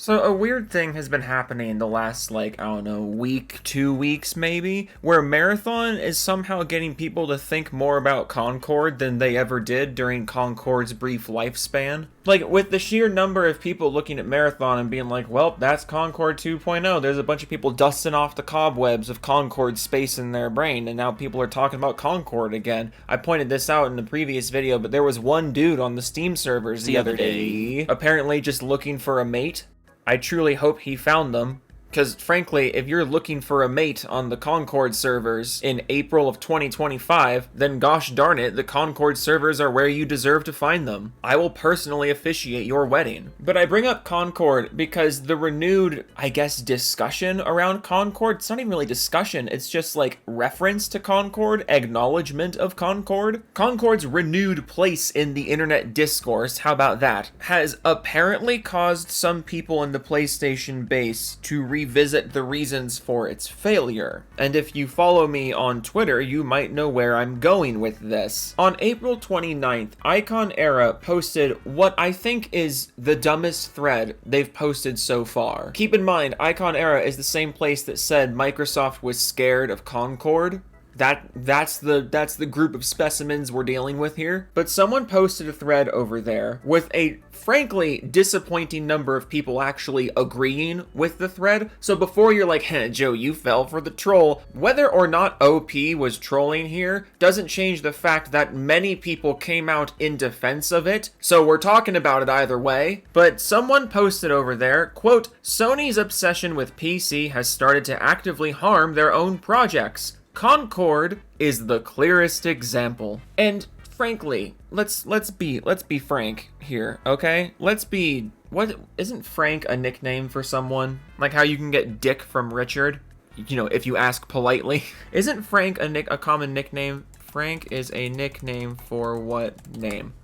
So a weird thing has been happening the last, like, I don't know, week, 2 weeks maybe, where Marathon is somehow getting people to think more about Concord than they ever did during Concord's brief lifespan. Like, with the sheer number of people looking at Marathon and being like, well, that's Concord 2.0, there's a bunch of people dusting off the cobwebs of Concord space in their brain, and now people are talking about Concord again. I pointed this out in the previous video, but there was one dude on the Steam servers the other day, apparently just looking for a mate. I truly hope he found them, because frankly, if you're looking for a mate on the Concord servers in April of 2025, then gosh darn it, the Concord servers are where you deserve to find them. I will personally officiate your wedding. But I bring up Concord because the renewed, I guess, discussion around Concord, it's not even really discussion, it's just like reference to Concord, acknowledgement of Concord. Concord's renewed place in the internet discourse, how about that, has apparently caused some people in the PlayStation base to revisit the reasons for its failure. And if you follow me on Twitter, you might know where I'm going with this. On April 29th, Icon Era posted what I think is the dumbest thread they've posted so far. Keep in mind, Icon Era is the same place that said Microsoft was scared of Concord. That's the group of specimens we're dealing with here. But someone posted a thread over there with a frankly disappointing number of people actually agreeing with the thread. So before you're like, hey, Joe, you fell for the troll, whether or not OP was trolling here doesn't change the fact that many people came out in defense of it. So we're talking about it either way. But someone posted over there, quote, Sony's obsession with PC has started to actively harm their own projects. Concord is the clearest example. And frankly, let's be frank here, okay? What isn't Frank a nickname for someone? Like how you can get Dick from Richard, you know, if you ask politely. Isn't Frank a common nickname? Frank is a nickname for what name?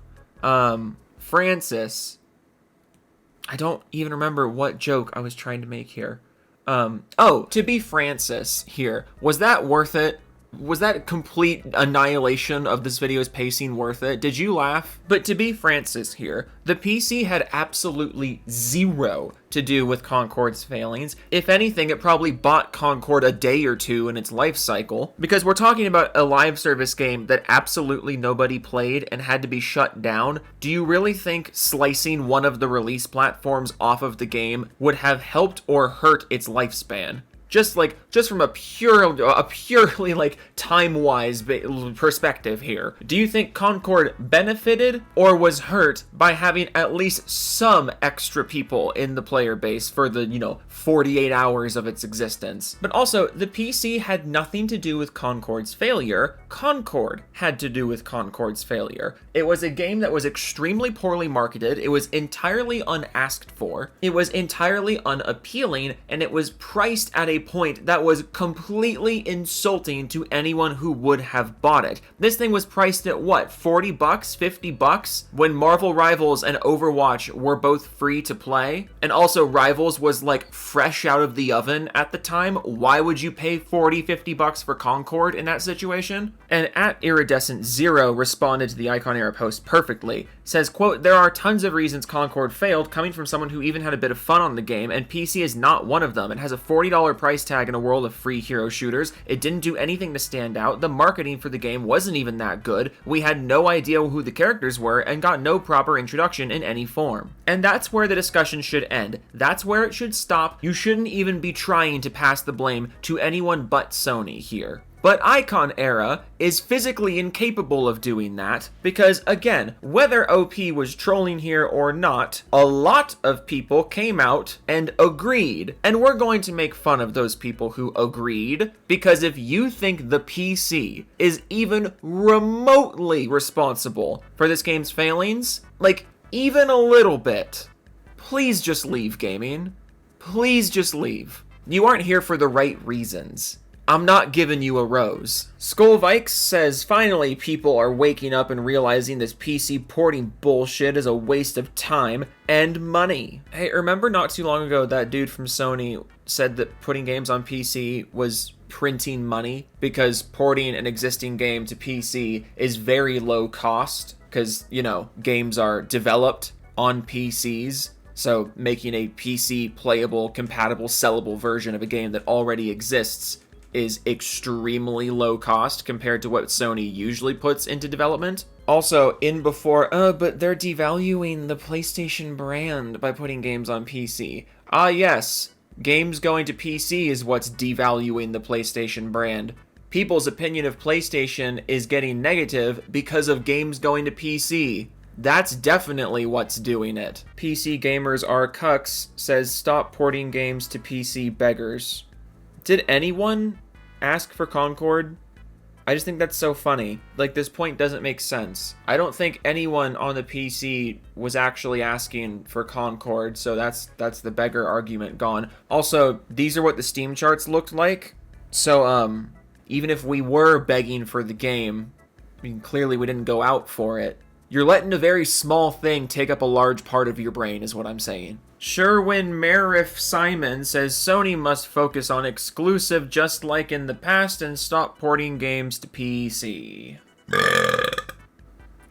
Francis. I don't even remember what joke I was trying to make here. To be Francis here, was that worth it? Was that complete annihilation of this video's pacing worth it? Did you laugh? But to be Francis here, the PC had absolutely zero to do with Concord's failings. If anything, it probably bought Concord a day or two in its life cycle, because we're talking about a live service game that absolutely nobody played and had to be shut down. Do you really think slicing one of the release platforms off of the game would have helped or hurt its lifespan? Just from a purely like time-wise perspective here. Do you think Concord benefited or was hurt by having at least some extra people in the player base for the, 48 hours of its existence? But also, the PC had nothing to do with Concord's failure. Concord had to do with Concord's failure. It was a game that was extremely poorly marketed. It was entirely unasked for. It was entirely unappealing, and it was priced at a point that was completely insulting to anyone who would have bought it. This thing was priced at what, $40, $50 when Marvel Rivals and Overwatch were both free to play, and also Rivals was like fresh out of the oven at the time. Why would you pay $40, $50 for Concord in that situation? And at Iridescent Zero responded to the Icon Era post perfectly. Says, quote, there are tons of reasons Concord failed, coming from someone who even had a bit of fun on the game, and PC is not one of them. It has a $40 price tag in a world of free hero shooters. It didn't do anything to stand out. The marketing for the game wasn't even that good. We had no idea who the characters were and got no proper introduction in any form. And that's where the discussion should end. That's where it should stop. You shouldn't even be trying to pass the blame to anyone but Sony here. But Icon Era is physically incapable of doing that because, again, whether OP was trolling here or not, a lot of people came out and agreed. And we're going to make fun of those people who agreed, because if you think the PC is even remotely responsible for this game's failings, like even a little bit, please just leave gaming. Please just leave. You aren't here for the right reasons. I'm not giving you a rose. Skullvikes says, finally people are waking up and realizing this PC porting bullshit is a waste of time and money. Hey, remember not too long ago that dude from Sony said that putting games on PC was printing money because porting an existing game to PC is very low cost because, games are developed on PCs. So making a PC playable, compatible, sellable version of a game that already exists is extremely low cost compared to what Sony usually puts into development. Also, but they're devaluing the PlayStation brand by putting games on PC. Ah yes, games going to PC is what's devaluing the PlayStation brand. People's opinion of PlayStation is getting negative because of games going to PC. That's definitely what's doing it. PC Gamers Are Cucks says stop porting games to PC beggars. Did anyone ask for Concord? I just think that's so funny. Like, this point doesn't make sense. I don't think anyone on the PC was actually asking for Concord, so that's the beggar argument gone. Also, these are what the Steam charts looked like. So, even if we were begging for the game, I mean, clearly we didn't go out for it. You're letting a very small thing take up a large part of your brain, is what I'm saying. Sherwin Merriff Simon says Sony must focus on exclusive just like in the past and stop porting games to PC.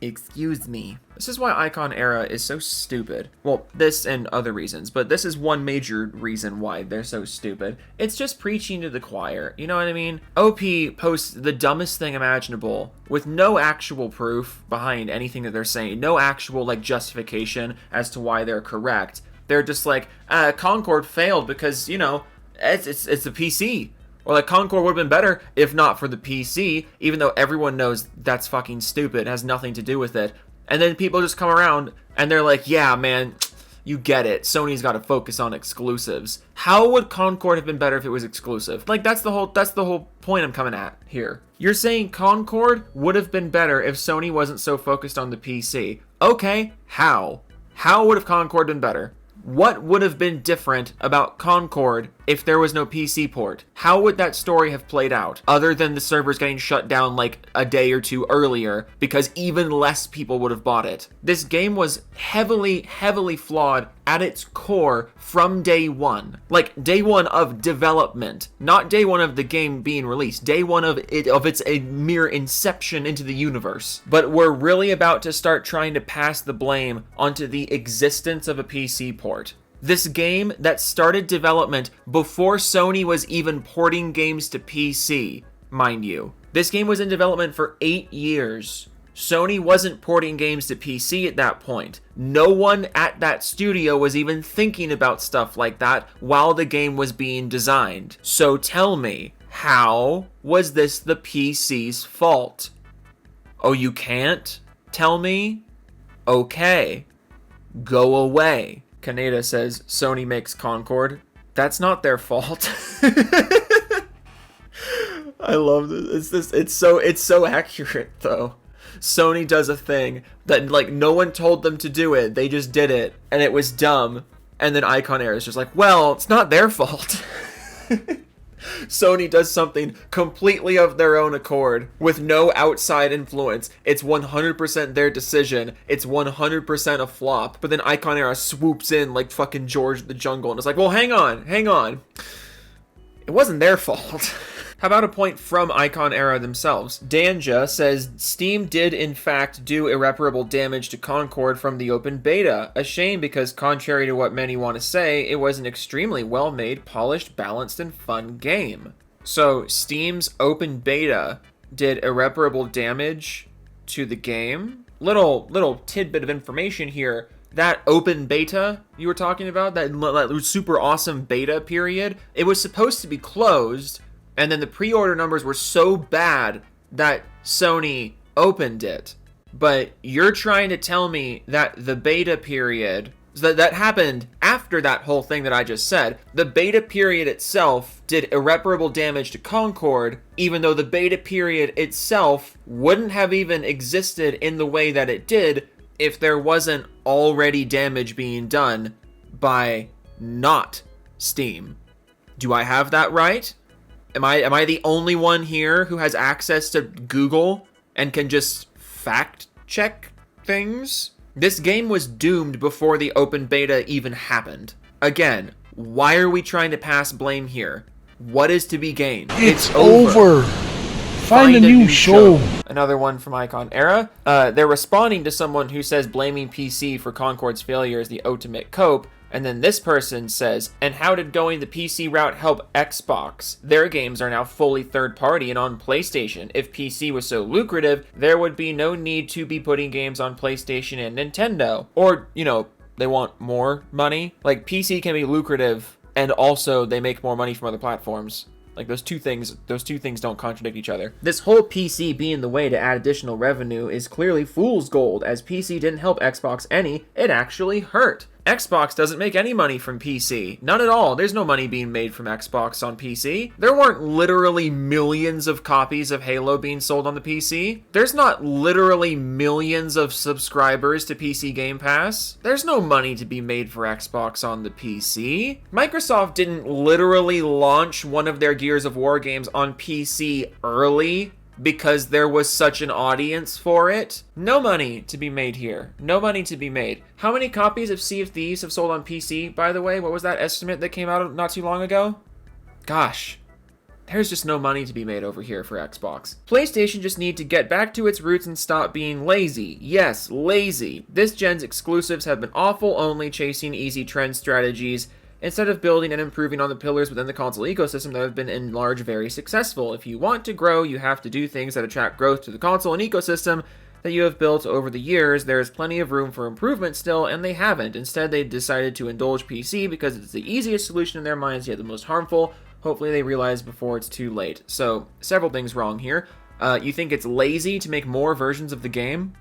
Excuse me. This is why Icon Era is so stupid. Well, this and other reasons, but this is one major reason why they're so stupid. It's just preaching to the choir, you know what I mean? OP posts the dumbest thing imaginable with no actual proof behind anything that they're saying, no actual, like, justification as to why they're correct. They're just like, Concord failed because, you know, it's the PC. Or like, Concord would have been better if not for the PC, even though everyone knows that's fucking stupid. It has nothing to do with it. And then people just come around and they're like, yeah, man, you get it. Sony's got to focus on exclusives. How would Concord have been better if it was exclusive? Like, that's the whole point I'm coming at here. You're saying Concord would have been better if Sony wasn't so focused on the PC. Okay, how? How would have Concord been better? What would have been different about Concord if there was no PC port? How would that story have played out, other than the servers getting shut down like a day or two earlier because even less people would have bought it? This game was heavily, heavily flawed at its core from day one. Like, day one of development, not day one of the game being released, day one of its a mere inception into the universe. But we're really about to start trying to pass the blame onto the existence of a PC port. This game that started development before Sony was even porting games to PC, mind you. This game was in development for 8 years. Sony wasn't porting games to PC at that point. No one at that studio was even thinking about stuff like that while the game was being designed. So tell me, how was this the PC's fault? Oh, you can't tell me? Okay. Go away. Kaneda says Sony makes Concord. That's not their fault. I love this. It's so accurate though. Sony does a thing that, like, no one told them to do it. They just did it and it was dumb. And then Icon Air is just like, well, it's not their fault. Sony does something completely of their own accord with no outside influence. It's 100% their decision. It's 100% a flop. But then Icon Era swoops in like fucking George of the Jungle and is like, well, hang on. It wasn't their fault. How about a point from Icon Era themselves? Danja says, Steam did in fact do irreparable damage to Concord from the open beta. A shame because contrary to what many want to say, it was an extremely well-made, polished, balanced, and fun game. So, Steam's open beta did irreparable damage to the game? Little tidbit of information here. That open beta you were talking about, that super awesome beta period, it was supposed to be closed. And then the pre-order numbers were so bad that Sony opened it. But you're trying to tell me that the beta period, that happened after that whole thing that I just said. The beta period itself did irreparable damage to Concord, even though the beta period itself wouldn't have even existed in the way that it did if there wasn't already damage being done by not Steam. Do I have that right? Am I the only one here who has access to Google and can just fact check things? This game was doomed before the open beta even happened. Again, why are we trying to pass blame here? What is to be gained? It's over. Find a new show. Another one from Icon Era. They're responding to someone who says blaming PC for Concord's failure is the ultimate cope. And then this person says, and how did going the PC route help Xbox? Their games are now fully third-party and on PlayStation. If PC was so lucrative, there would be no need to be putting games on PlayStation and Nintendo. Or, you know, they want more money. Like, PC can be lucrative, and also they make more money from other platforms. Like, those two things don't contradict each other. This whole PC being the way to add additional revenue is clearly fool's gold, as PC didn't help Xbox any, it actually hurt. Xbox doesn't make any money from PC. None at all. There's no money being made from Xbox on PC. There weren't literally millions of copies of Halo being sold on the PC. There's not literally millions of subscribers to PC Game Pass. There's no money to be made for Xbox on the PC. Microsoft didn't literally launch one of their Gears of War games on PC early because there was such an audience for it. No money to be made here. No money to be made. How many copies of Sea of Thieves have sold on PC, by the way? What was that estimate that came out not too long ago? Gosh. There's just no money to be made over here for Xbox. PlayStation just need to get back to its roots and stop being lazy. Yes, lazy. This gen's exclusives have been awful, only chasing easy trend strategies instead of building and improving on the pillars within the console ecosystem that have been in large very successful. If you want to grow, you have to do things that attract growth to the console and ecosystem that you have built over the years. There is plenty of room for improvement still, and they haven't. Instead, they decided to indulge PC because it's the easiest solution in their minds, yet the most harmful. Hopefully they realize before it's too late. So, several things wrong here. You think it's lazy to make more versions of the game?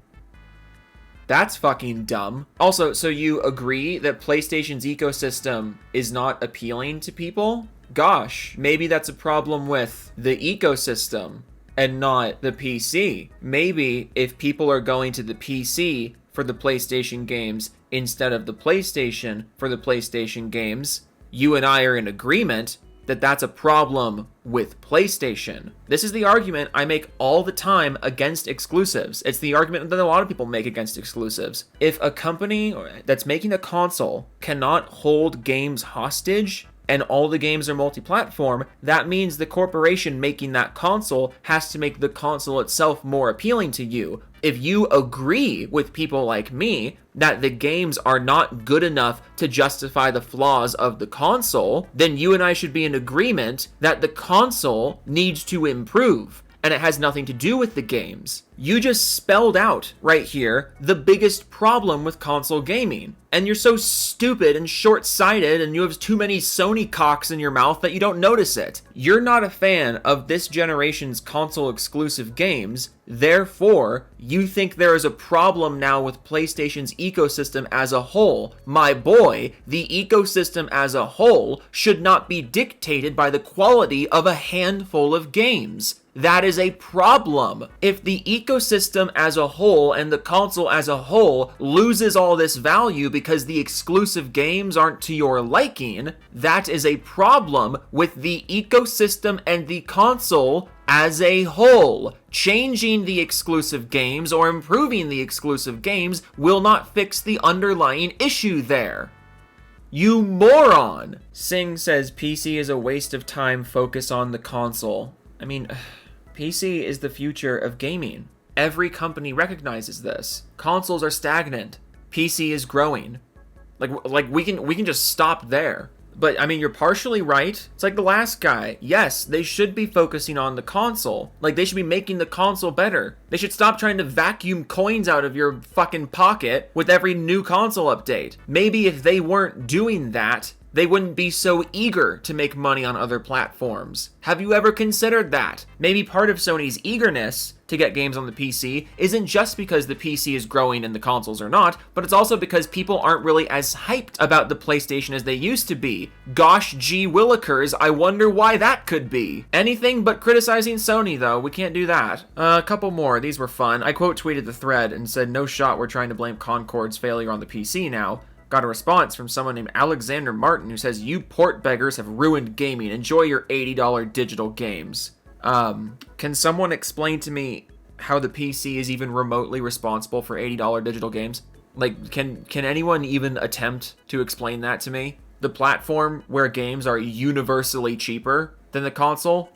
That's fucking dumb. Also, so you agree that PlayStation's ecosystem is not appealing to people? Gosh, maybe that's a problem with the ecosystem and not the PC. Maybe if people are going to the PC for the PlayStation games instead of the PlayStation for the PlayStation games, you and I are in agreement that that's a problem with PlayStation. This is the argument I make all the time against exclusives. It's the argument that a lot of people make against exclusives. If a company that's making a console cannot hold games hostage, and all the games are multi-platform, that means the corporation making that console has to make the console itself more appealing to you. If you agree with people like me that the games are not good enough to justify the flaws of the console, then you and I should be in agreement that the console needs to improve, and it has nothing to do with the games. You just spelled out right here the biggest problem with console gaming. And you're so stupid and short-sighted and you have too many Sony cocks in your mouth that you don't notice it. You're not a fan of this generation's console-exclusive games, therefore, you think there is a problem now with PlayStation's ecosystem as a whole. My boy, the ecosystem as a whole should not be dictated by the quality of a handful of games. That is a problem. If the ecosystem as a whole and the console as a whole loses all this value because the exclusive games aren't to your liking, that is a problem with the ecosystem and the console as a whole. Changing the exclusive games or improving the exclusive games will not fix the underlying issue there. You moron! Singh says PC is a waste of time, focus on the console. I mean, PC is the future of gaming. Every company recognizes this. Consoles are stagnant. PC is growing. Like we can just stop there. But I mean, you're partially right. It's like the last guy. Yes, they should be focusing on the console. Like, they should be making the console better. They should stop trying to vacuum coins out of your fucking pocket with every new console update. Maybe if they weren't doing that, they wouldn't be so eager to make money on other platforms. Have you ever considered that? Maybe part of Sony's eagerness to get games on the PC isn't just because the PC is growing and the consoles are not, but it's also because people aren't really as hyped about the PlayStation as they used to be. Gosh gee willikers, I wonder why that could be. Anything but criticizing Sony though, we can't do that. A couple more, these were fun. I quote tweeted the thread and said, no shot we're trying to blame Concord's failure on the PC now. Got a response from someone named Alexander Martin who says, you port beggars have ruined gaming. Enjoy your $80 digital games. Can someone explain to me how the PC is even remotely responsible for $80 digital games? Like, can anyone even attempt to explain that to me? The platform where games are universally cheaper than the console?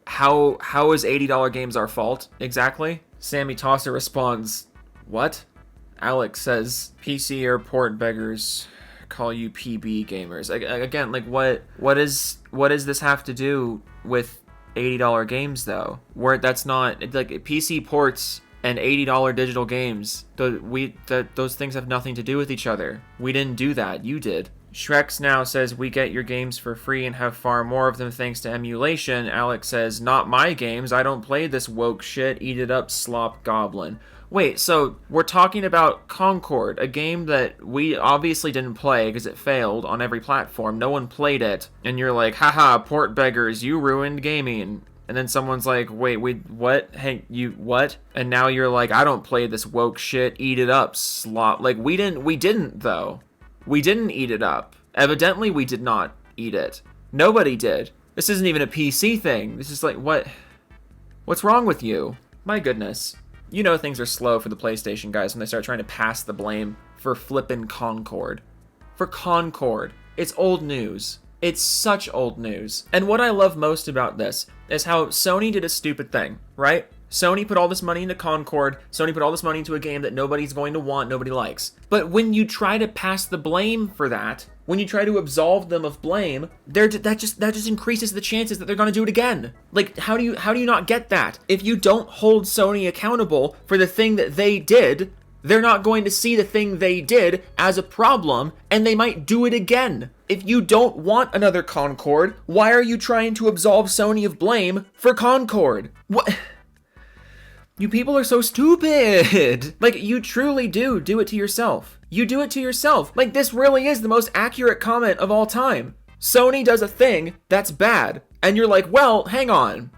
How is $80 games our fault, exactly? Sammy Tosser responds, what? Alex says, PC or port beggars call you PB gamers. Again, like what does this have to do with $80 games though? Where that's not like PC ports and $80 digital games. Those things have nothing to do with each other. We didn't do that. You did. Shrex now says we get your games for free and have far more of them thanks to emulation. Alex says, not my games. I don't play this woke shit. Eat it up, slop goblin. Wait, so we're talking about Concord, a game that we obviously didn't play because it failed on every platform. No one played it. And you're like, haha, port beggars, you ruined gaming. And then someone's like, wait, what? Hey, you, what? And now you're like, I don't play this woke shit. Eat it up, slop. Like, we didn't, though. We didn't eat it up. Evidently, we did not eat it. Nobody did. This isn't even a PC thing. This is like, what? What's wrong with you? My goodness. You know things are slow for the PlayStation guys when they start trying to pass the blame for flippin' Concord. For Concord. It's old news. It's such old news. And what I love most about this is how Sony did a stupid thing, right? Sony put all this money into Concord. Sony put all this money into a game that nobody's going to want, nobody likes. But when you try to pass the blame for that, when you try to absolve them of blame, that just increases the chances that they're going to do it again. Like, how do you not get that? If you don't hold Sony accountable for the thing that they did, they're not going to see the thing they did as a problem, and they might do it again. If you don't want another Concord, why are you trying to absolve Sony of blame for Concord? What? You people are so stupid. Like, you truly do it to yourself. You do it to yourself. Like, this really is the most accurate comment of all time. Sony does a thing that's bad, and you're like, well, hang on.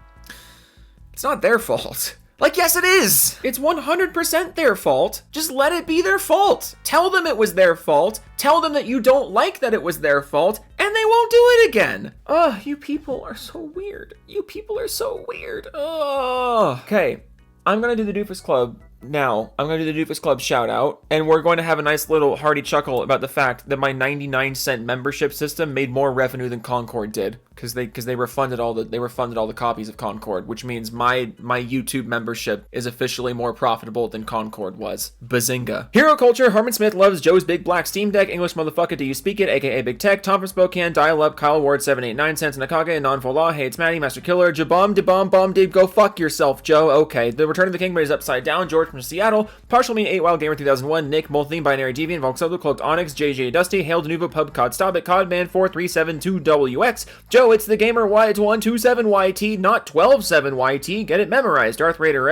It's not their fault. Like, yes, it is. It's 100% their fault. Just let it be their fault. Tell them it was their fault. Tell them that you don't like that it was their fault, and they won't do it again. Ugh, you people are so weird. You people are so weird. Ugh. Okay. I'm going to do the Doofus Club now. I'm going to do the Doofus Club shout out, and we're going to have a nice little hearty chuckle about the fact that my 99-cent membership system made more revenue than Concord did because they refunded all the copies of Concord, which means my YouTube membership is officially more profitable than Concord was. Bazinga. Hero Culture, Herman Smith loves Joe's Big Black Steam Deck, English Motherfucker Do You Speak It, aka Big Tech, Tom from Spokane, Dial Up, Kyle Ward 789 cents, Nakage, Non-For Law, Hey It's Maddie, Master Killer, Jabom, Debom, Bomb, Dib, Go Fuck Yourself, Joe, okay, The Return of the King is Upside Down, George from Seattle, Partial Me, 8 Wild Gamer 2001, Nick, Multheme, Binary Deviant, Volkswagen, Cloaked Onyx, JJ Dusty, Hail Denuvo, Pub Cod Stop It, Codman 4372WX, Joe, It's the Gamer, It's 127YT, not 127YT. Get it memorized. Darth Rider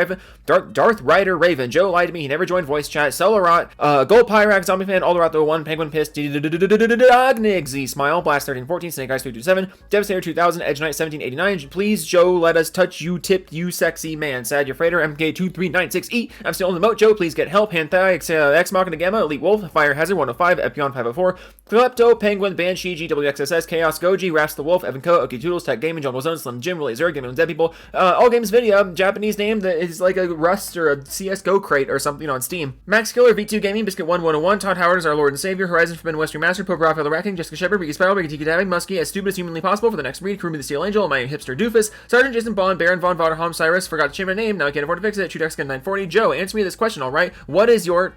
Raven. Joe lied to me. He never joined voice chat. Celarot. Gold Pyrax. Zombie Fan. Alderot the 1. Penguin Piss. Dognigsy. Smile. Blast 1314. Snake Eyes 327. Devastator 2000. Edge Knight 1789. Please, Joe, let us touch you. Tip you, sexy man. Sad your freighter. MK2396E. I'm still in the moat. Joe, please get help. Hanthai. X Machina Gamma. Elite Wolf. Fire Hazard 105. Epion 504. Klepto. Penguin. Banshee. GWXSS. Chaos. Goji. Raps the Wolf. Evan Co. Okie Toodles. Tech Gaming, Jungle Zone, Slim Jim, Really Zerg, Gaming Dead People, All Games Video, Japanese name that is like a Rust or a CSGO crate or something on Steam. Max Killer, V2 Gaming, Biscuit 1101, Todd Howard is our Lord and Savior, Horizon Forbidden Western Master, Pope Raphael the Racking, Jessica Shepard, Ricky Spiral, Ricky Tiki Dabbing, Muskie, as stupid as humanly possible for the next breed, Crew Me the Steel Angel, my hipster Doofus, Sergeant Jason Bond, Baron Von Vaderholm, Cyrus, forgot to change my name, now I can't afford to fix it, Chudexican 940, Joe, answer me this question, alright? What is your...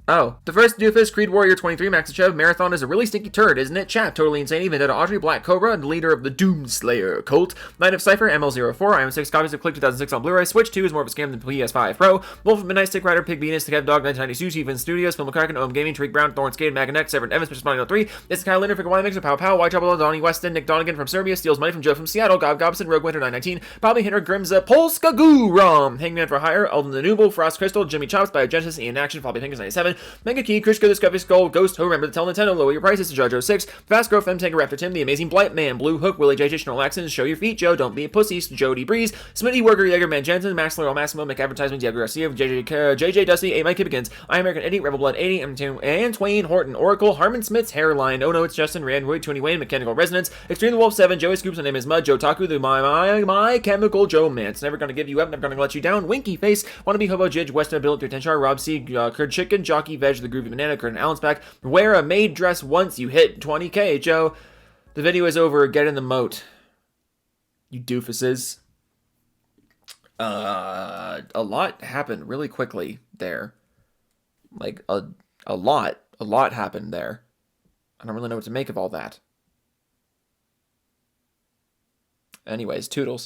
Oh, the first Doofus, Creed Warrior 23, Maxachev, Marathon is a really stinky turd, isn't it? Chat, totally insane, Vendetta Audrey, Black Cobra, and leader of the Doomslayer cult, Knight of Cypher, ML04, I own 6 copies of Click 2006 on Blu-ray, Switch 2 is more of a scam than PS5 Pro, Wolf of Midnight, Stick Rider, Pig Venus, The Kev Dog, 1992, Steven Studios, Film McCracken, Ohm Gaming, Tariq Brown, Thorn Skate, Maganeck, Severin Evans, Mr. Spawning 03, It's Kyle Linder, Figure Mixer, Pow Pow, White Trouble, Donnie Weston, Nick Donegan from Serbia, steals money from Joe from Seattle, Gob Gobson, Rogue Winter 919, Bobby Hinter, Grimza, Polska Guram, Hangman for Hire, Alden the Nooble, Frost Crystal, Jimmy Chops, Biogenesis, Ian Action, Floppy Fingers 97, Mega Key, Krishka, the Scuffy Skull, Ghost, Ho, Remember to Tell Nintendo, Lower Your Prices, Jojo 6, Fast Growth, M Tanker, Raptor Tim, The Amazing Blight Man, Blue Hook, Willie JJ, Schnurl Accents, Show Your Feet, Joe, Don't Be a Pussy, Jody Breeze, Smitty Worker, Jaeger, Man Jensen, Max Laurel Massimo, Make Advertisements, Diego Garcia, JJ Dusty, A Mike Kibbikins, I American Eddie, Rebel Blood 80, and Twain, Horton, Oracle, Harmon Smith's Hairline, Oh No, It's Justin, Rand, Roy, 20 Wayne, Mechanical Resonance, Extreme the Wolf 7, Joey Scoops, my name is Mud, Joe Taku, the my Chemical Joe Mance, Never Gonna Give You Up, Never Gonna Let You Down, Winky Face, Wanna Be Hobo Jidge, Weston Bill, 310 Rob C, Curd Chicken, Jockey Veg, The Groovy Banana, Curtin Allen's back, Wear a maid dress once you hit 20k, Joe. The video is over. Get in the moat. You doofuses. A lot happened really quickly there. Like, A lot happened there. I don't really know what to make of all that. Anyways, toodles.